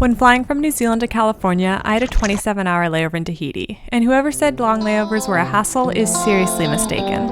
When flying from New Zealand to California, I had a 27-hour layover in Tahiti, and whoever said long layovers were a hassle is seriously mistaken.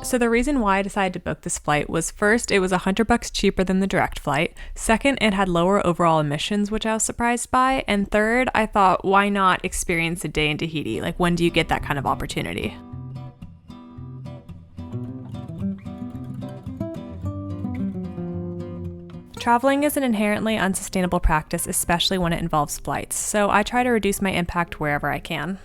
So the reason why I decided to book this flight was, first, it was $100 cheaper than the direct flight. Second, it had lower overall emissions, which I was surprised by. And third, I thought, why not experience a day in Tahiti? Like, when do you get that kind of opportunity? Traveling is an inherently unsustainable practice, especially when it involves flights, so I try to reduce my impact wherever I can.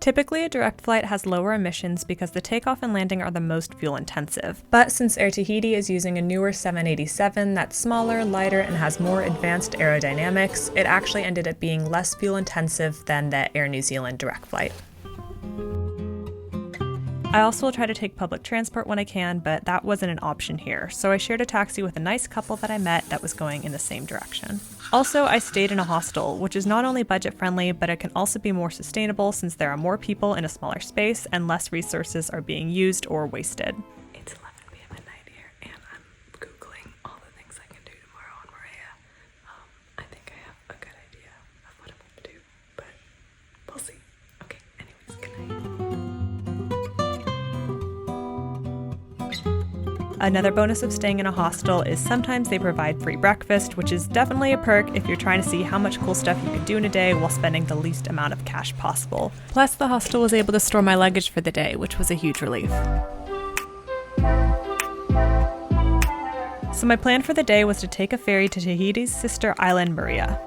Typically, a direct flight has lower emissions because the takeoff and landing are the most fuel intensive. But since Air Tahiti is using a newer 787 that's smaller, lighter, and has more advanced aerodynamics, it actually ended up being less fuel intensive than the Air New Zealand direct flight. I also will try to take public transport when I can, but that wasn't an option here, so I shared a taxi with a nice couple that I met that was going in the same direction. Also, I stayed in a hostel, which is not only budget-friendly, but it can also be more sustainable since there are more people in a smaller space and less resources are being used or wasted. It's 11 p.m. at night here, and I'm Googling all the things I can do tomorrow on moorea. I think I have a good idea of what I'm going to do, but we'll see. Okay, anyways, good night. Another bonus of staying in a hostel is sometimes they provide free breakfast, which is definitely a perk if you're trying to see how much cool stuff you can do in a day while spending the least amount of cash possible. Plus, the hostel was able to store my luggage for the day, which was a huge relief. So my plan for the day was to take a ferry to Tahiti's sister island, Moorea.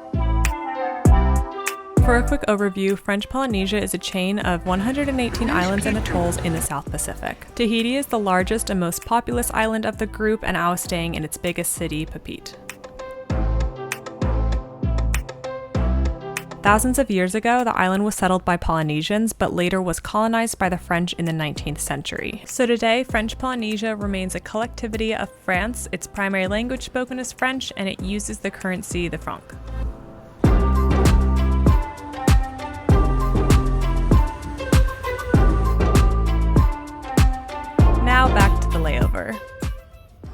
For a quick overview, French Polynesia is a chain of 118 islands and atolls in the South Pacific. Tahiti is the largest and most populous island of the group, and I was staying in its biggest city, Papeete. Thousands of years ago, the island was settled by Polynesians, but later was colonized by the French in the 19th century. So today, French Polynesia remains a collectivity of France. Its primary language spoken is French, and it uses the currency, the franc. Now back to the layover.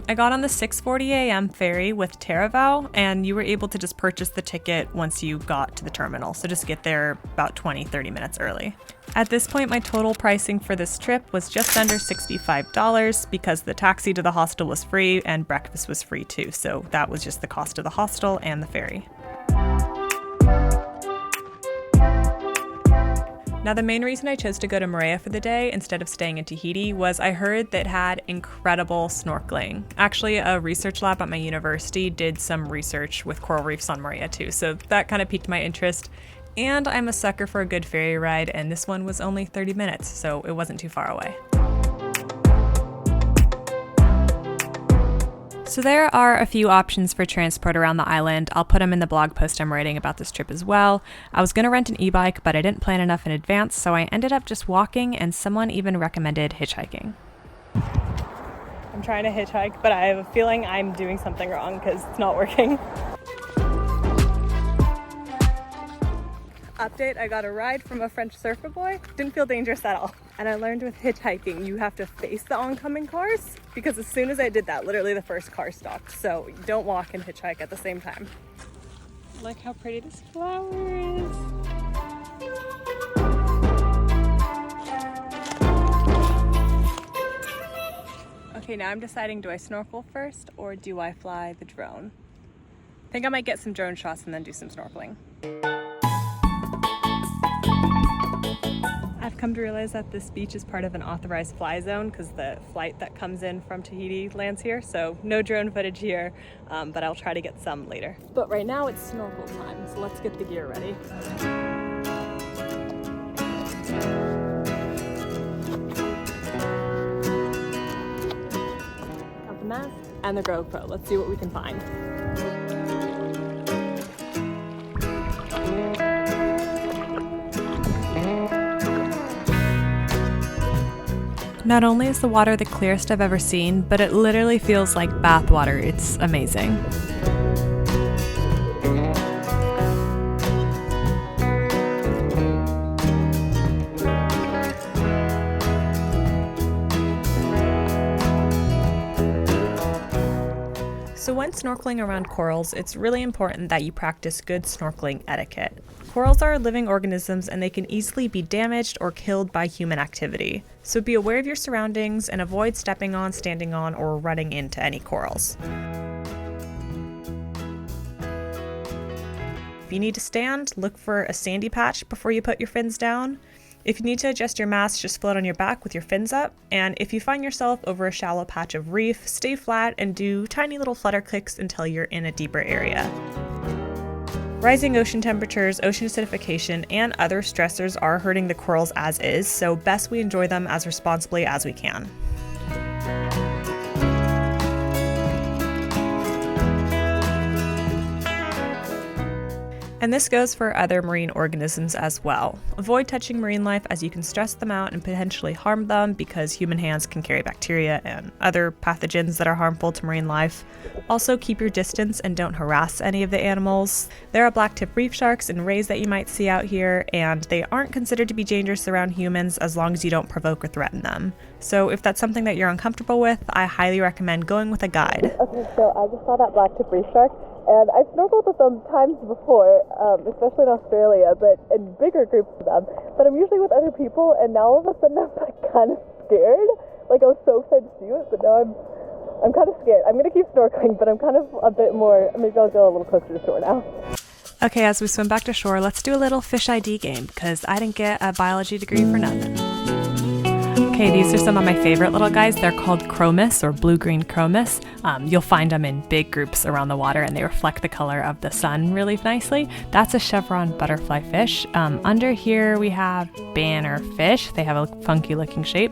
I got on the 6:40 a.m. ferry with Terevau, and you were able to just purchase the ticket once you got to the terminal, so just get there about 20-30 minutes early. At this point, my total pricing for this trip was just under $65 because the taxi to the hostel was free and breakfast was free too, so that was just the cost of the hostel and the ferry. Now, the main reason I chose to go to Moorea for the day instead of staying in Tahiti was I heard that it had incredible snorkeling. Actually, a research lab at my university did some research with coral reefs on Moorea too, so that kind of piqued my interest. And I'm a sucker for a good ferry ride, and this one was only 30 minutes, so it wasn't too far away. So there are a few options for transport around the island. I'll put them in the blog post I'm writing about this trip as well. I was going to rent an e-bike, but I didn't plan enough in advance, so I ended up just walking, and someone even recommended hitchhiking. I'm trying to hitchhike, but I have a feeling I'm doing something wrong because it's not working. Update, I got a ride from a French surfer boy. Didn't feel dangerous at all. And I learned with hitchhiking, you have to face the oncoming cars, because as soon as I did that, literally the first car stopped. So you don't walk and hitchhike at the same time. Look how pretty this flower is. Okay, now I'm deciding, do I snorkel first or do I fly the drone? I think I might get some drone shots and then do some snorkeling. I've come to realize that this beach is part of an authorized fly zone because the flight that comes in from Tahiti lands here, so no drone footage here, but I'll try to get some later. But right now it's snorkel time, so let's get the gear ready. Got the mask and the GoPro. Let's see what we can find. Not only is the water the clearest I've ever seen, but it literally feels like bath water. It's amazing. So when snorkeling around corals, it's really important that you practice good snorkeling etiquette. Corals are living organisms and they can easily be damaged or killed by human activity. So be aware of your surroundings and avoid stepping on, standing on, or running into any corals. If you need to stand, look for a sandy patch before you put your fins down. If you need to adjust your mask, just float on your back with your fins up. And if you find yourself over a shallow patch of reef, stay flat and do tiny little flutter kicks until you're in a deeper area. Rising ocean temperatures, ocean acidification, and other stressors are hurting the corals as is, so best we enjoy them as responsibly as we can. And this goes for other marine organisms as well. Avoid touching marine life as you can stress them out and potentially harm them because human hands can carry bacteria and other pathogens that are harmful to marine life. Also keep your distance and don't harass any of the animals. There are black-tip reef sharks and rays that you might see out here, and they aren't considered to be dangerous around humans as long as you don't provoke or threaten them. So if that's something that you're uncomfortable with, I highly recommend going with a guide. Okay, so I just saw that black-tip reef shark. And I've snorkeled with them times before, especially in Australia, but in bigger groups of them. But I'm usually with other people, and now all of a sudden I'm like kind of scared. Like I was so excited to see it, but now I'm kind of scared. I'm gonna keep snorkeling, but I'm kind of a bit more. Maybe I'll go a little closer to shore now. Okay, as we swim back to shore, let's do a little fish ID game because I didn't get a biology degree for nothing. Okay, these are some of my favorite little guys. They're called chromis or blue-green chromis. You'll find them in big groups around the water and they reflect the color of the sun really nicely. That's a chevron butterfly fish. Under here we have banner fish. They have a funky looking shape.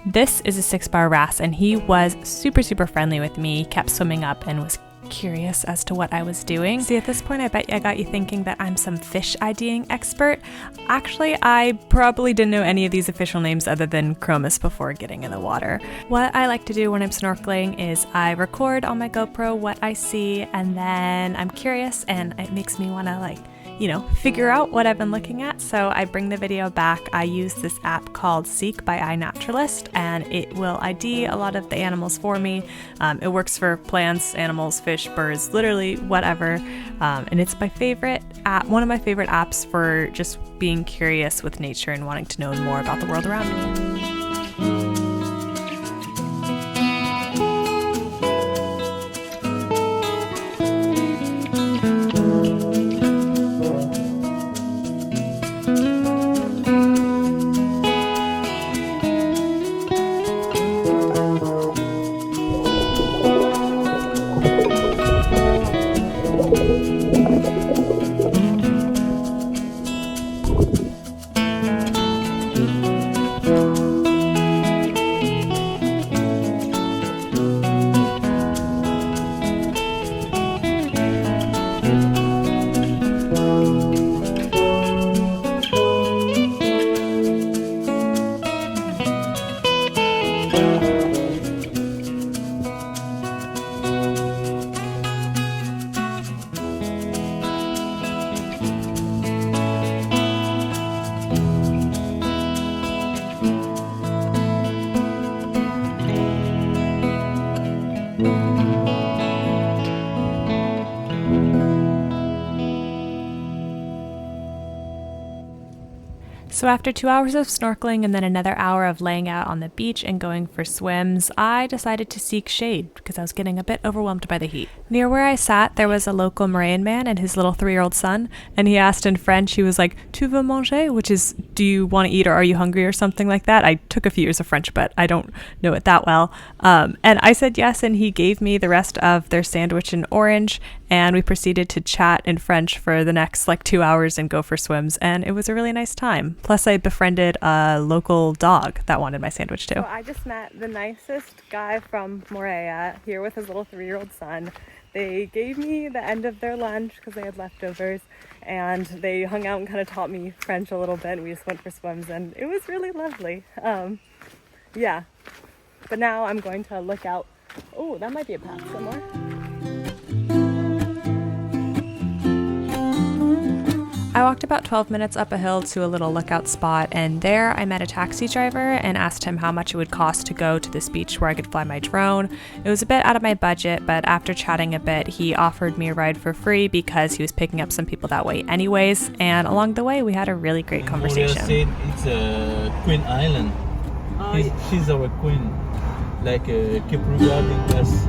This is a 6-bar wrasse and he was super friendly with me, kept swimming up and was curious as to what I was doing. See, at this point, I bet I got you thinking that I'm some fish IDing expert. Actually, I probably didn't know any of these official names other than chromis before getting in the water. What I like to do when I'm snorkeling is I record on my GoPro what I see, and then I'm curious, and it makes me want to figure out what I've been looking at. So I bring the video back. I use this app called Seek by iNaturalist, and it will ID a lot of the animals for me. It works for plants, animals, fish, birds, literally whatever. And it's my favorite app, one of my favorite apps for just being curious with nature and wanting to know more about the world around me. So after 2 hours of snorkeling and then another hour of laying out on the beach and going for swims, I decided to seek shade because I was getting a bit overwhelmed by the heat. Near where I sat, there was a local Morean man and his little 3-year-old son, and he asked in French, he was like, "Tu veux manger?" which is, "Do you want to eat or are you hungry?" or something like that. I took a few years of French, but I don't know it that well. And I said yes, and he gave me the rest of their sandwich and orange, and we proceeded to chat in French for the next 2 hours and go for swims, and it was a really nice time. Plus, I befriended a local dog that wanted my sandwich too. So I just met the nicest guy from Moorea here with his little 3-year-old son. They gave me the end of their lunch because they had leftovers, and they hung out and kind of taught me French a little bit. We just went for swims, and it was really lovely. Yeah. But now I'm going to look out. Oh, that might be a path somewhere. I walked about 12 minutes up a hill to a little lookout spot, and there I met a taxi driver and asked him how much it would cost to go to this beach where I could fly my drone. It was a bit out of my budget, but after chatting a bit, he offered me a ride for free because he was picking up some people that way anyways, and along the way we had a really great conversation. Said it's a Queen Island. She's our queen. Like keep regarding us.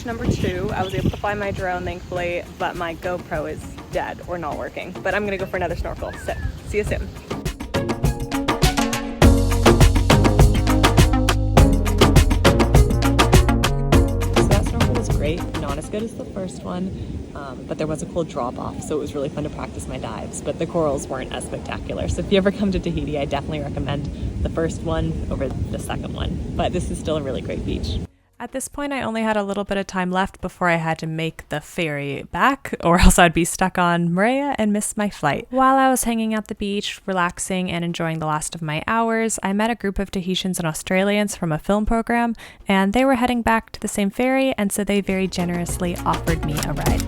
Number 2, I was able to fly my drone thankfully, but my GoPro is dead or not working. But I'm gonna go for another snorkel. So, see you soon. So that snorkel was great, not as good as the first one, but there was a cool drop off, so it was really fun to practice my dives. But the corals weren't as spectacular. So if you ever come to Tahiti, I definitely recommend the first one over the second one. But this is still a really great beach. At this point, I only had a little bit of time left before I had to make the ferry back, or else I'd be stuck on moorea and miss my flight. While I was hanging out the beach, relaxing and enjoying the last of my hours, I met a group of Tahitians and Australians from a film program, and they were heading back to the same ferry, and so they very generously offered me a ride.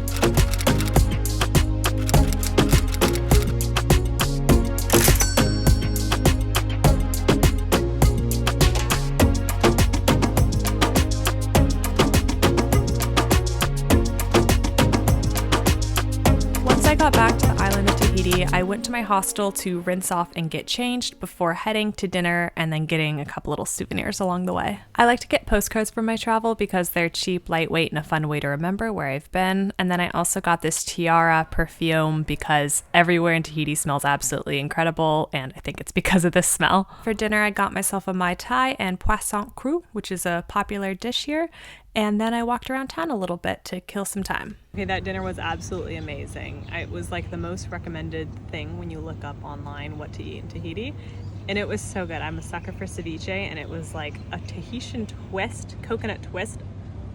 Got back to the island of Tahiti, I went to my hostel to rinse off and get changed before heading to dinner and then getting a couple little souvenirs along the way. I like to get postcards for my travel because they're cheap, lightweight, and a fun way to remember where I've been. And then I also got this tiara perfume because everywhere in Tahiti smells absolutely incredible, and I think it's because of this smell. For dinner, I got myself a Mai Tai and Poisson cru, which is a popular dish here. And then I walked around town a little bit to kill some time. Okay, that dinner was absolutely amazing. It was like the most recommended thing when you look up online what to eat in Tahiti. And it was so good. I'm a sucker for ceviche, and it was like a Tahitian twist, coconut twist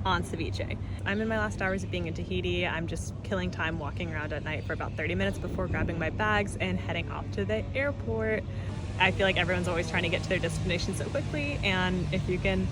on ceviche. I'm in my last hours of being in Tahiti. I'm just killing time walking around at night for about 30 minutes before grabbing my bags and heading off to the airport. I feel like everyone's always trying to get to their destination so quickly, and if you can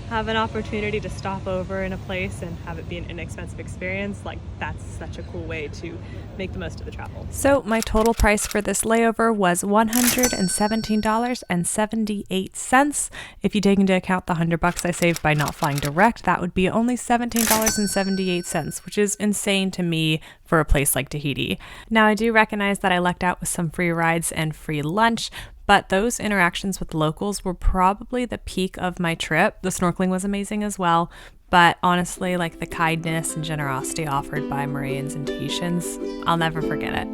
have an opportunity to stop over in a place and have it be an inexpensive experience, like that's such a cool way to make the most of the travel. So my total price for this layover was $117.78. If you take into account the $100 I saved by not flying direct, that would be only $17.78, which is insane to me for a place like Tahiti. Now I do recognize that I lucked out with some free rides and free lunch, but those interactions with locals were probably the peak of my trip. The snorkeling was amazing as well, but honestly, like the kindness and generosity offered by Mauritians and Tahitians, I'll never forget it.